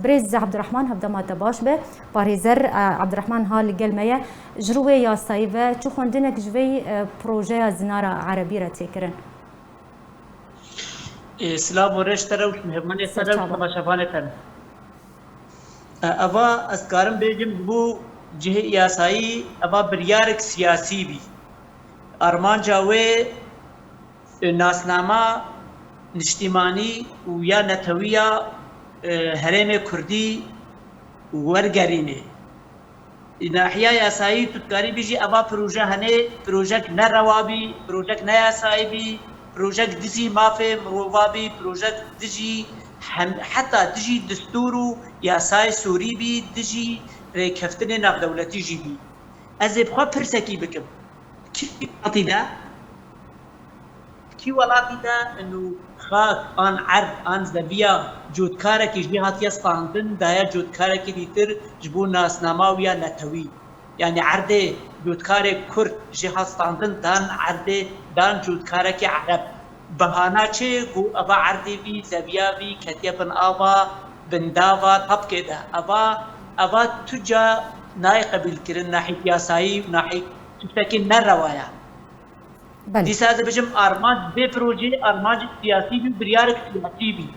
برز عبد الرحمن هبدا ما تباش به باريزر عبد الرحمن هال قلمية جروي يا صايبة شو خندنك جوي بروجي زنارة عربي رتكرن سلام ورش تروش مهماني تروش تماشافانه تن اوا اسكارم بيجم بو جهه ياسایی اوا بریارک سیاسی بی ارمان جاوه ناسنامه نشتیمانی و یا نتویا هرم کردی ورگرینه ناحیه یاسایی تذکاری بیجی اوا پروژه هنه پروژه نه روابی پروژه نه یاسایی بی پروژه دزی مافه مروابی پروژه دزی حتی دزی دستورو یاسای سوری بی دزی ریکفتن ناف دولتی جی بی از بخوا پرسکی بکم کی ولاتی دا کی ولاتی دا انو خاک آن عرض آن زویا جودکارکی جهاتی استاندن دایا جودکارکی دیتر جبو ناسنامه ویا نتوی یعنی عرض جودکار کرد جهات استاندن دان عرض دان جودکارکی عرب بهانه چه گو ابا عرضی بی زویا بی کتیبن آوا بنداوا طبقه ده ابا تجا نای قبول کردن ناحیه سیاسی ناحیه تفکر نروایا دی ساز بجم ارماج به پروژه ارماج سیاسی بی بریارک سیاسی بی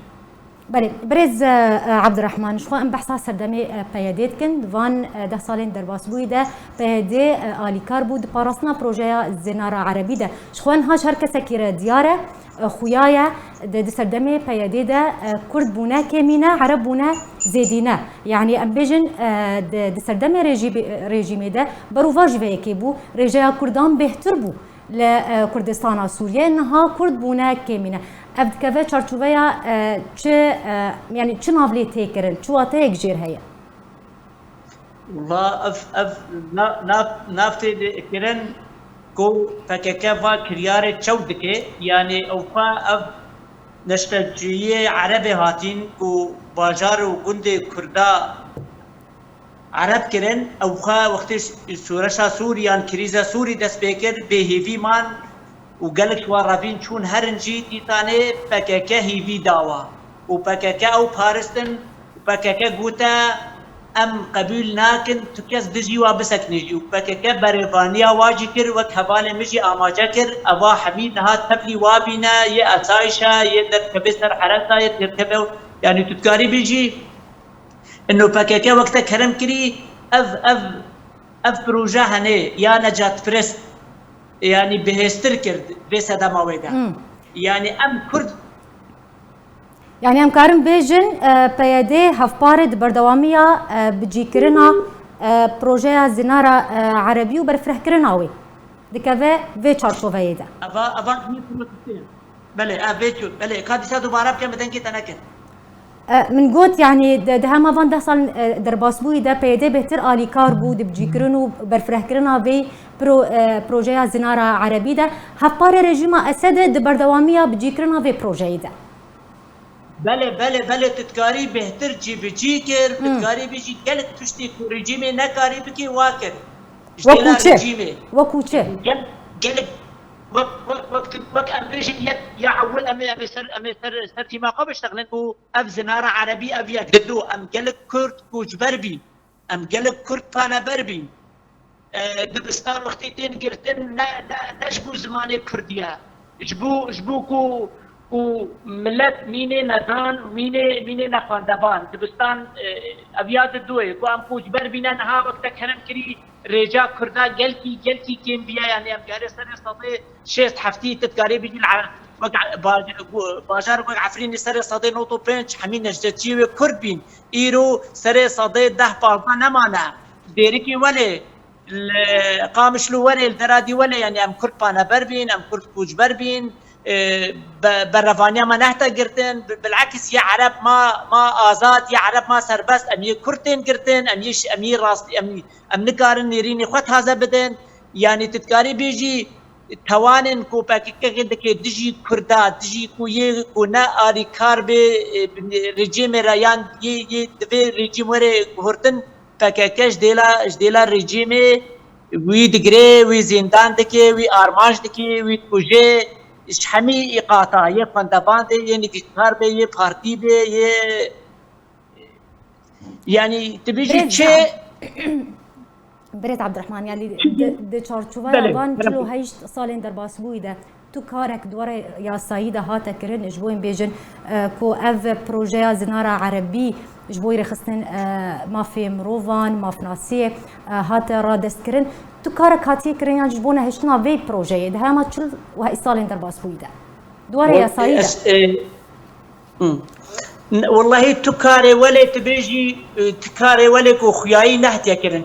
بله برز عبد الرحمن شو ام بحثا سردمي بياديت كن وان ده سالين درباس بوي ده بيادي آلي كار بود بارسنا بروجيا زنارة عربي ده شخوان هاش هر كسا كيرا ديارة خويايا ده سردمي بيادي ده كرد بونا كمينة عرب بونا زيدينة يعني ام بيجن ده سردمي ريجيمي ده بروفاج فيكي بو رجايا كردان بهتر بو لكردستان سوريا انها كرد بونا كمينة ابد كذا چارچوبيا چه يعني چه نافلي تيكرن چو اتيك جير هيا والله اف نافته كرن كو فككفا كريار چودكه يعني اوفا اف نشتجيه عربي هاتين كو باجار وگند كردا عرب كرن اوخا وقت سورشا سوريان كريزا سوري دست بكر بهيفي مان وقالك شو رابين شون هرنجي تيتاني بكاكا هيفي داوا وبكاكا او بارستن وبكاكا قوتا ام قبول ناكن تكاس دجي وابسك نجي وبكاكا بريفانيا واجي كر وكهبالي مجي اماجا كر ابا حميد نها تبلي وابينا يا اتايشا يدر كبسر حرسا يتركبه يعني تذكاري بيجي انه بكاكا وقتا كرم كري اف بروجه هني يا نجات فرست يعني بهستر كرد بس هذا ما ويدا يعني ام كرد يعني ام كارم بيجن بيادي هفبارد بردوامية بجيكرنا بروجيا زنارة عربي وبرفرح كرناوي دكافي في تشارشو فيدا ابا بله افيتو بله كاديسا دوباره بكم بدن كي تنكر من قوت يعني ده ما فان ده صار درباس بوي ده بيدي بهتر آلي كار بود بجيكرنو برفرح كرنا في بروجيا زنارة عربي ده هفبار رجيما أسد ده بردوامية بجيكرنا في بروجي ده بله تتكاري بهتر جي بجيكر تتكاري بيجي قالك تشتي رجيمي نكاري بكي واكر وكوچه قالك وقت امريجي يا اول امي سر ما قبل اشتغلن بو اف زناره عربي ابي قدو ام قالك كرد كوج بربي ام قالك كرد فانا بربي دبستان وقتين قرتن نجبو زماني كرديه جبو كو ملت ميني نزان ميني نخواندبان دبستان ابيات الدوي كو ام كوج بربينا نها وقت كرم كري رجا كردا جلكي كيم بيا يعني ام قاري سنه صدي شيست حفتي تتقاري بيجي باجار وقع عفرين سر صدي نوتو بنش حمين نجدتي كربين ايرو سر صدي ده بابا نمانا ديريكي ولي قامش له ولي الدرادي ولي يعني ام كرد بانا بربين ام كرد كوج بربين برفانيا ما نهتا قرتين بالعكس يا عرب ما آزاد يا عرب ما سربست أمي كرتين قرتين أمي راستي أم نكارن يريني خط هذا بدن يعني تتكاري بيجي توانن كو باكي دكي دجي كردا دجي كو يه كو نا آري كار بي رجيم ريان يه دفي رجيم وري هرتن باكاكش ديلا رجيمي وي دقري وي زندان دكي وي آرماش دكي وي توجي इस हमी इकाता ये फंदाबान दे ये निकितार बे ये भारती बे ये يعني تبيجي تشي بريد عبد الرحمن يعني د چارچوبه بله، وان بله. 48 سالên derbas bûyî tu karek dware yasayî de hate kirin ji bo yên bêjin ku ev projeya zinara erebî ji bo rêxistin mafê mirovan mafnasiyê hate radestkirin tu karek hatiye kirin yan ji bo nehêştina vê projeyê di hema 40 salên derbas bûyî de dware yasayî de والله تكاري ولا تبيجي تكاري ولا كو خياي نهتيا كرن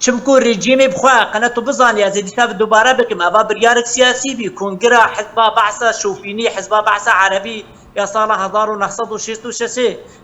چمكو رجيمي بخوا قناتو بزان يا زيدي تاب دوباره بكم ابا بريارك سياسي بي كونغرا حزب بعثه شوفيني حزب بعثه عربي يا صالح 1966